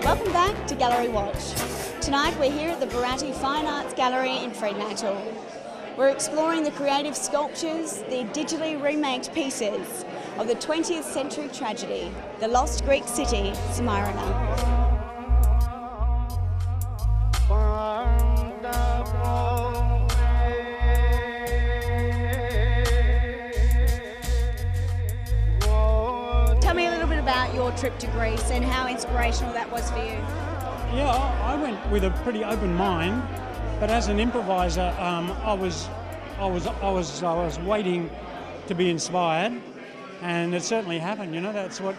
Welcome back to Gallery Watch. Tonight we're here at the Baratti Fine Arts Gallery in Fremantle. We're exploring the creative sculptures, the digitally remaked pieces of the 20th century tragedy, the lost Greek city, Smyrna. Tell me a little bit about your trip to Greece and how inspirational that was for you. Yeah, I went with a pretty open mind, but as an improviser, I was waiting to be inspired, and it certainly happened. You know, that's what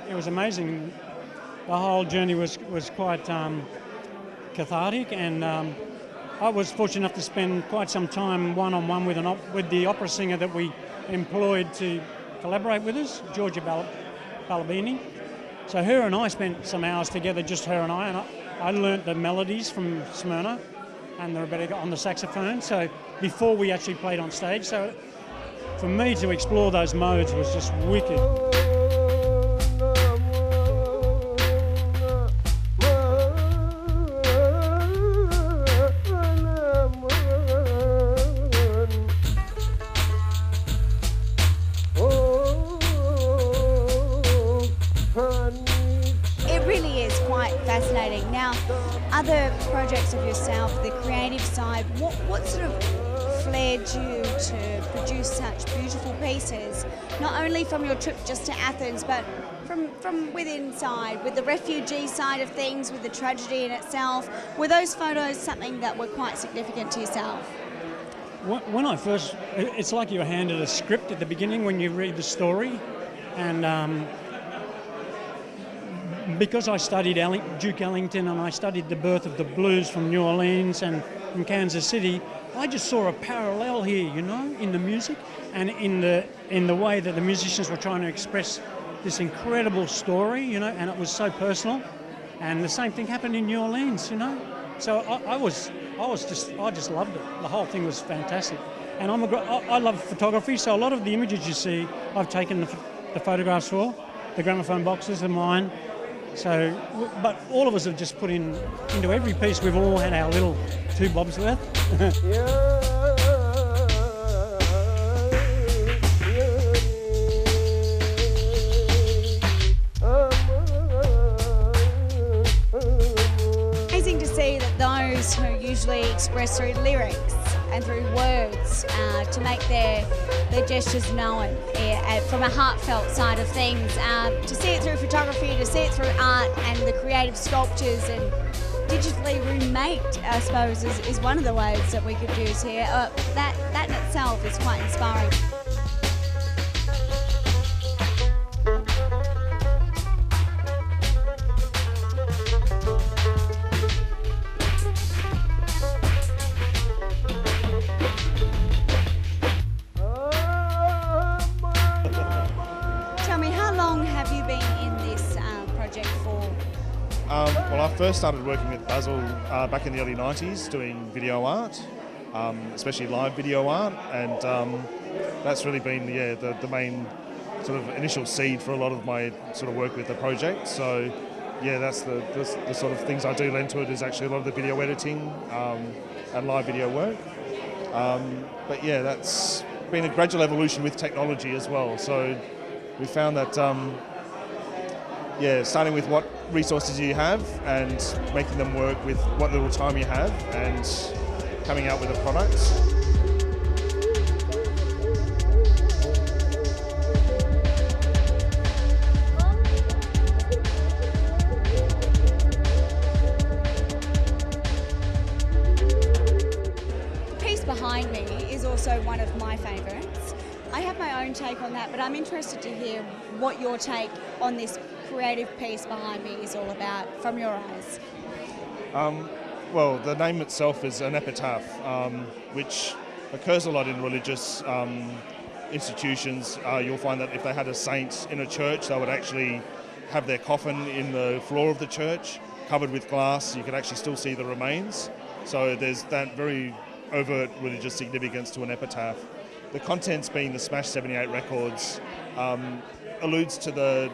it was amazing. The whole journey was quite cathartic, and I was fortunate enough to spend quite some time one-on-one with the opera singer that we employed to collaborate with us, Georgia Balabini. So her and I spent some hours together, just her and I learnt the melodies from Smyrna and the Rebecca on the saxophone, so before we actually played on stage. So for me to explore those modes was just wicked. It really is quite fascinating. Now, other projects of yourself, the creative side, what sort of flared you to produce such beautiful pieces, not only from your trip just to Athens, but from within inside, with the refugee side of things, with the tragedy in itself? Were those photos something that were quite significant to yourself? When I first, it's like you're handed a script at the beginning when you read the story, and because I studied Duke Ellington and I studied the birth of the blues from New Orleans and from Kansas City, I just saw a parallel here, you know, in the music and in the way that the musicians were trying to express this incredible story, you know, and it was so personal. And the same thing happened in New Orleans, you know. So I just loved it. The whole thing was fantastic. And I love photography, so a lot of the images you see, I've taken the photographs for. The gramophone boxes are mine. So, but all of us have just put into every piece, we've all had our little 2 bobs worth. Amazing to see that those who usually express through lyrics and through words to make their gestures known from a heartfelt side of things, to see it through photography, to see it through art and the creative sculptures and digitally remade, I suppose, is one of the ways that we could use here. That in itself is quite inspiring. Well, I first started working with Basil back in the early 90s doing video art, especially live video art, and that's really been the main sort of initial seed for a lot of my sort of work with the project. So yeah, that's the sort of things I do lend to it is actually a lot of the video editing and live video work. But yeah, that's been a gradual evolution with technology as well. So we found that starting with what resources you have and making them work with what little time you have and coming out with a product. The piece behind me is also one of my favourites. I have my own take on that, but I'm interested to hear what your take on this creative piece behind me is all about, from your eyes. Well, the name itself is an epitaph, which occurs a lot in religious institutions. You'll find that if they had a saint in a church, they would actually have their coffin in the floor of the church, covered with glass. You can actually still see the remains. So there's that very overt religious significance to an epitaph. The contents being the smashed 78 records, alludes to the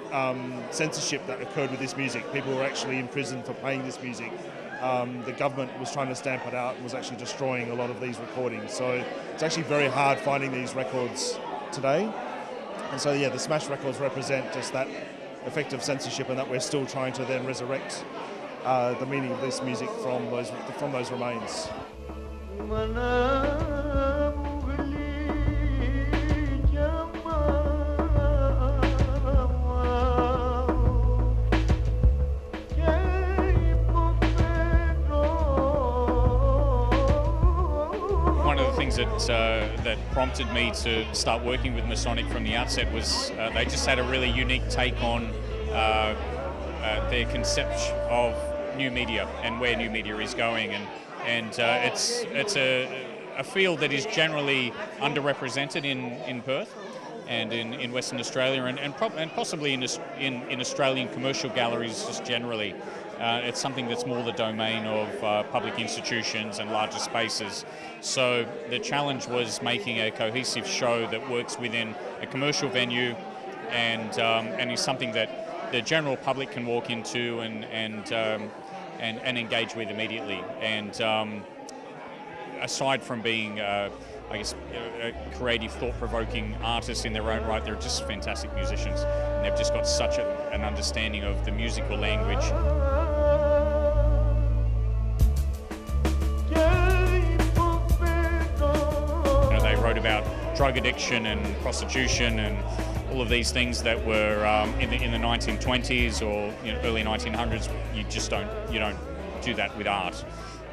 censorship that occurred with this music. People were actually in prison for playing this music. The government was trying to stamp it out and was actually destroying a lot of these recordings. So it's actually very hard finding these records today. And so, yeah, the Smash records represent just that effective censorship, and that we're still trying to then resurrect the meaning of this music from those remains. That prompted me to start working with Masonic from the outset was they just had a really unique take on their conception of new media and where new media is going, and it's a field that is generally underrepresented in Perth and in Western Australia, and possibly in Australian commercial galleries just generally. It's something that's more the domain of public institutions and larger spaces. So the challenge was making a cohesive show that works within a commercial venue and is something that the general public can walk into and engage with immediately. And aside from being creative, thought-provoking artists in their own right, they're just fantastic musicians, and they've just got such an understanding of the musical language. They wrote about drug addiction and prostitution and all of these things that were in the 1920s or early 1900s. You don't do that with art,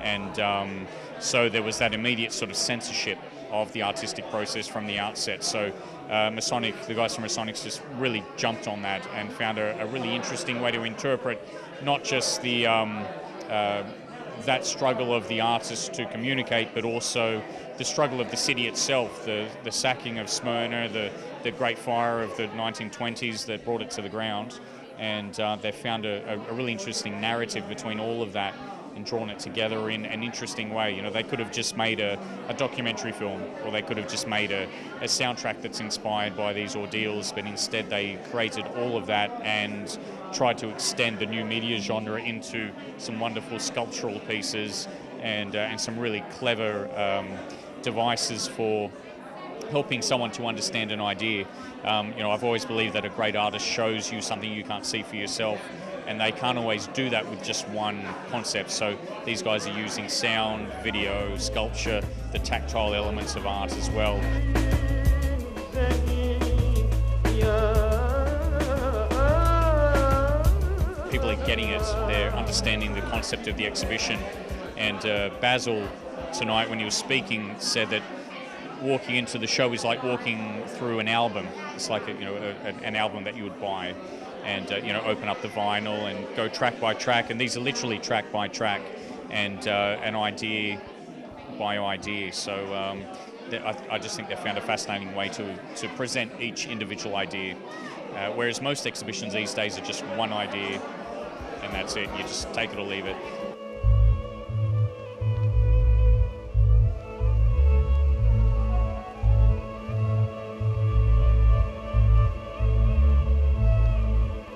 and so there was that immediate sort of censorship of the artistic process from the outset. So Masonic, the guys from Masonic just really jumped on that and found a really interesting way to interpret not just the that struggle of the artist to communicate, but also the struggle of the city itself, the sacking of Smyrna, the Great Fire of the 1920s that brought it to the ground. And they found a really interesting narrative between all of that and drawn it together in an interesting way. They could have just made a documentary film, or they could have just made a soundtrack that's inspired by these ordeals, but instead they created all of that and tried to extend the new media genre into some wonderful sculptural pieces and some really clever devices for helping someone to understand an idea. I've always believed that a great artist shows you something you can't see for yourself, and they can't always do that with just one concept. So these guys are using sound, video, sculpture, the tactile elements of art as well. People are getting it, they're understanding the concept of the exhibition. And Basil tonight, when he was speaking, said that walking into the show is like walking through an album. It's like an album that you would buy, and open up the vinyl and go track by track. And these are literally track by track, and an idea by idea. So I just think they found a fascinating way to present each individual idea. Whereas most exhibitions these days are just one idea, and that's it. You just take it or leave it.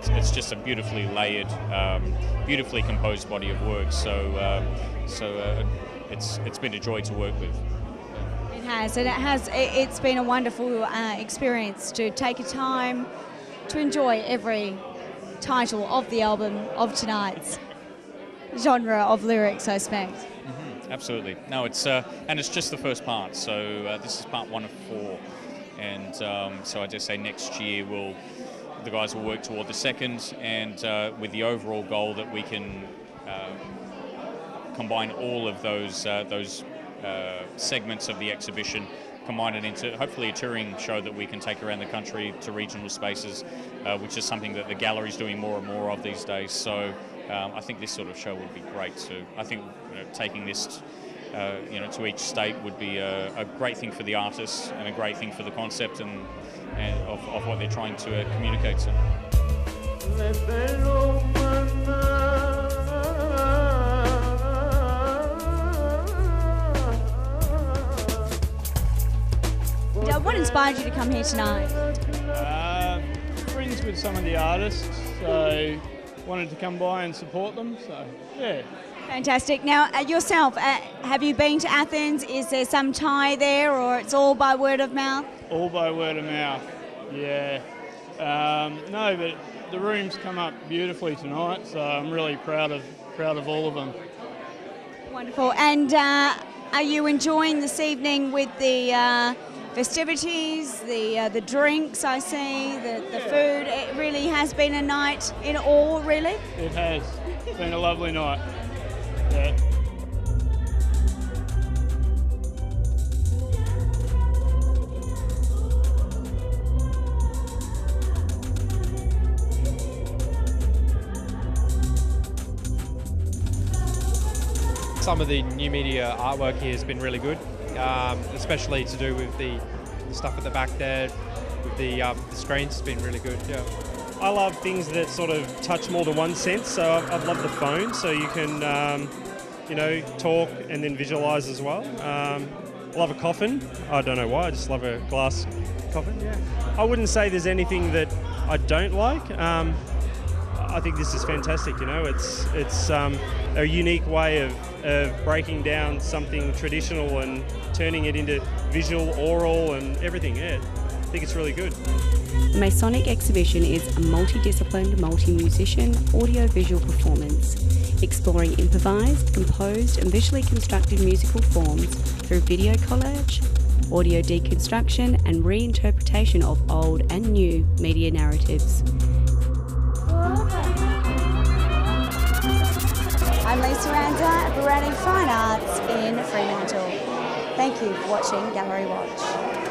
It's just a beautifully layered, beautifully composed body of work. So it's been a joy to work with. It has, and it's been a wonderful experience to take a time to enjoy every title of the album of tonight's genre of lyrics, I expect. Mm-hmm, absolutely. No, it's and it's just the first part. So this is part 1 of 4, and so I just say next year the guys will work toward the second, and with the overall goal that we can combine all of those segments of the exhibition, combine it into hopefully a touring show that we can take around the country to regional spaces, which is something that the gallery's doing more and more of these days. So I think this sort of show would be great. I think taking this to each state would be a great thing for the artists and a great thing for the concept and of what they're trying to communicate to. What inspired you to come here tonight? Friends some of the artists, so wanted to come by and support them, so yeah. Fantastic. Now, yourself, have you been to Athens? Is there some tie there, or it's all by word of mouth? All by word of mouth, yeah. No, but the room's come up beautifully tonight, so I'm really proud of all of them. Wonderful. And are you enjoying this evening with the festivities, the drinks? I see the food. It really has been a night in awe, really. It has. It's been a lovely night. Yeah. Some of the new media artwork here has been really good, especially to do with the stuff at the back there, with the screens. It's been really good, yeah. I love things that sort of touch more than one sense, so I've loved the phone, so you can, talk and then visualise as well. I love a coffin. I don't know why, I just love a glass coffin, yeah. I wouldn't say there's anything that I don't like. I think this is fantastic, it's a unique way of breaking down something traditional and turning it into visual, oral and everything, yeah. I think it's really good. The Masonic exhibition is a multidisciplined, multi-musician, audio-visual performance, exploring improvised, composed and visually constructed musical forms through video collage, audio deconstruction and reinterpretation of old and new media narratives. I'm Lisa Randa, Barani Fine Arts in Fremantle. Thank you for watching Gallery Watch.